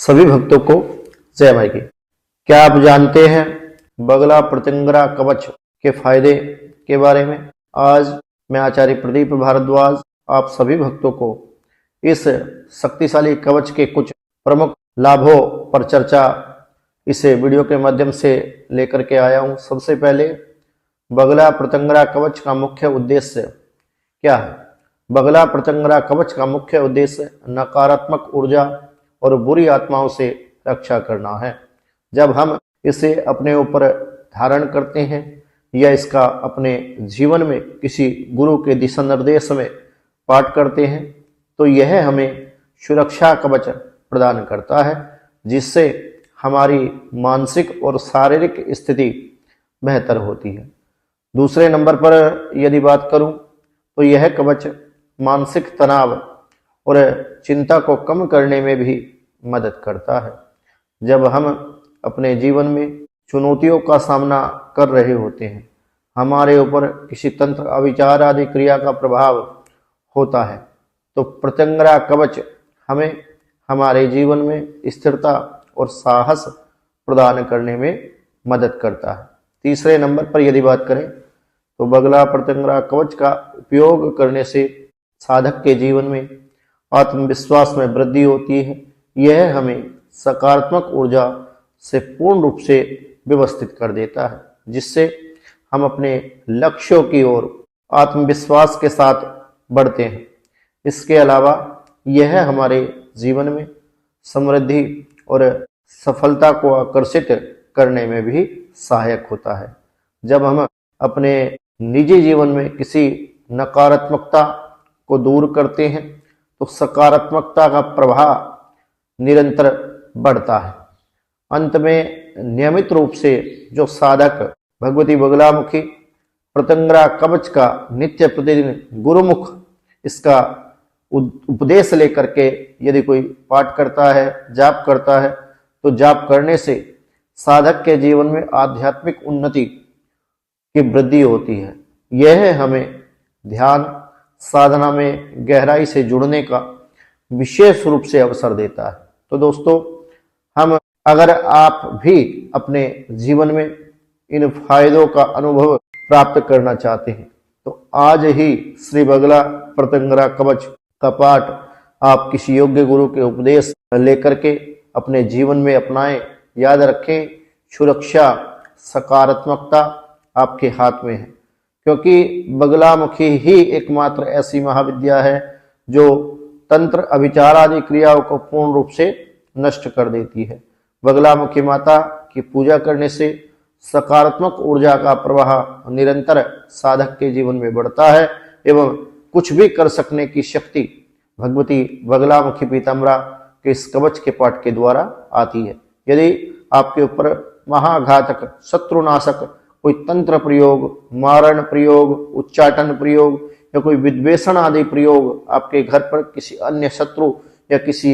सभी भक्तों को जय माई की। क्या आप जानते हैं बगला प्रत्यंगरा कवच के फायदे के बारे में? आज मैं आचार्य प्रदीप भारद्वाज आप सभी भक्तों को इस शक्तिशाली कवच के कुछ प्रमुख लाभों पर चर्चा इस वीडियो के माध्यम से लेकर के आया हूं। सबसे पहले बगला प्रत्यंगरा कवच का मुख्य उद्देश्य क्या है? बगला प्रत्यंगरा कवच का मुख्य उद्देश्य नकारात्मक ऊर्जा और बुरी आत्माओं से रक्षा करना है। जब हम इसे अपने ऊपर धारण करते हैं या इसका अपने जीवन में किसी गुरु के दिशा निर्देश में पाठ करते हैं तो यह हमें सुरक्षा कवच प्रदान करता है, जिससे हमारी मानसिक और शारीरिक स्थिति बेहतर होती है। दूसरे नंबर पर यदि बात करूं तो यह कवच मानसिक तनाव और चिंता को कम करने में भी मदद करता है। जब हम अपने जीवन में चुनौतियों का सामना कर रहे होते हैं, हमारे ऊपर किसी तंत्र अविचार आदि क्रिया का प्रभाव होता है, तो प्रत्यंगरा कवच हमें हमारे जीवन में स्थिरता और साहस प्रदान करने में मदद करता है। तीसरे नंबर पर यदि बात करें तो बगला प्रत्यंगरा कवच का उपयोग करने से साधक के जीवन में आत्मविश्वास में वृद्धि होती है। यह हमें सकारात्मक ऊर्जा से पूर्ण रूप से व्यवस्थित कर देता है, जिससे हम अपने लक्ष्यों की ओर आत्मविश्वास के साथ बढ़ते हैं। इसके अलावा यह हमारे जीवन में समृद्धि और सफलता को आकर्षित करने में भी सहायक होता है। जब हम अपने निजी जीवन में किसी नकारात्मकता को दूर करते हैं तो सकारात्मकता का प्रभाव निरंतर बढ़ता है। अंत में नियमित रूप से जो साधक भगवती बगलामुखी प्रत्यंगरा कवच का नित्य प्रतिदिन गुरुमुख इसका उपदेश लेकर के यदि कोई पाठ करता है, जाप करता है, तो जाप करने से साधक के जीवन में आध्यात्मिक उन्नति की वृद्धि होती है। यह हमें ध्यान साधना में गहराई से जुड़ने का विशेष रूप से अवसर देता है। तो दोस्तों, अगर आप भी अपने जीवन में इन फायदों का अनुभव प्राप्त करना चाहते हैं तो आज ही श्री बगला प्रत्यंगरा कवच का पाठ आप किसी योग्य गुरु के उपदेश लेकर के अपने जीवन में अपनाएं। याद रखें, सुरक्षा सकारात्मकता आपके हाथ में है, क्योंकि बगलामुखी ही एकमात्र ऐसी महाविद्या है जो तंत्र अभिचार आदि क्रियाओं को पूर्ण रूप से नष्ट कर देती है। बगलामुखी माता की पूजा करने से सकारात्मक ऊर्जा का प्रवाह निरंतर साधक के जीवन में बढ़ता है एवं कुछ भी कर सकने की शक्ति भगवती बगलामुखी पीताम्बरा के इस कवच के पाठ के द्वारा आती है। यदि आपके ऊपर महाघातक शत्रुनाशक कोई तंत्र प्रयोग, मारण प्रयोग, उच्चाटन प्रयोग या कोई विद्वेषण आदि प्रयोग आपके घर पर किसी अन्य शत्रु या किसी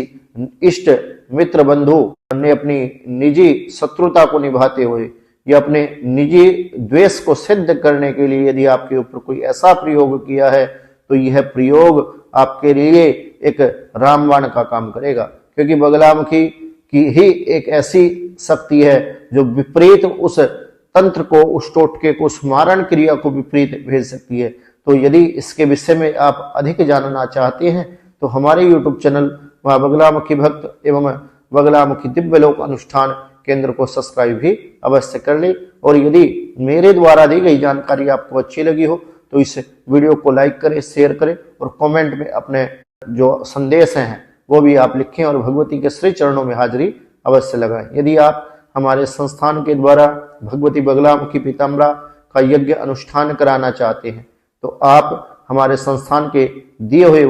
इष्ट मित्र बंधु ने अपनी निजी शत्रुता को निभाते हुए या अपने निजी द्वेष को सिद्ध करने के लिए यदि आपके ऊपर कोई ऐसा प्रयोग किया है तो यह प्रयोग आपके लिए एक रामबाण का काम करेगा, क्योंकि बगलामुखी की ही एक ऐसी शक्ति है जो विपरीत उस तंत्र को, उस टोटके को, उस मारण क्रिया को विपरीत भेज सकती है। तो यदि इसके विषय में आप अधिक जानना चाहते हैं तो हमारे YouTube चैनल मां बगलामुखी भक्त एवं बगलामुखी दिव्यलोक अनुष्ठान केंद्र को सब्सक्राइब भी अवश्य कर ले। और यदि मेरे द्वारा दी गई जानकारी आपको अच्छी लगी हो तो इस वीडियो को लाइक करें, शेयर करें और कमेंट में अपने जो संदेश हैं वो भी आप लिखें और भगवती के श्री चरणों में हाजिरी अवश्य लगाएं। यदि आप हमारे संस्थान के द्वारा भगवती बगलामुखी पीताम्बरा का यज्ञ अनुष्ठान कराना चाहते हैं तो आप हमारे संस्थान के दिए हुए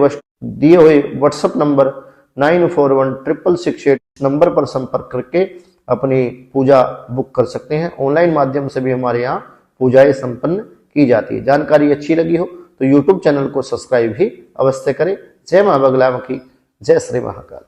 व्हाट्सएप नंबर 941666 नंबर पर संपर्क करके अपनी पूजा बुक कर सकते हैं। ऑनलाइन माध्यम से भी हमारे यहाँ पूजाएं संपन्न की जाती है। जानकारी अच्छी लगी हो तो YouTube चैनल को सब्सक्राइब भी अवश्य करें। जय मां बगलामुखी, जय श्री महाकाल।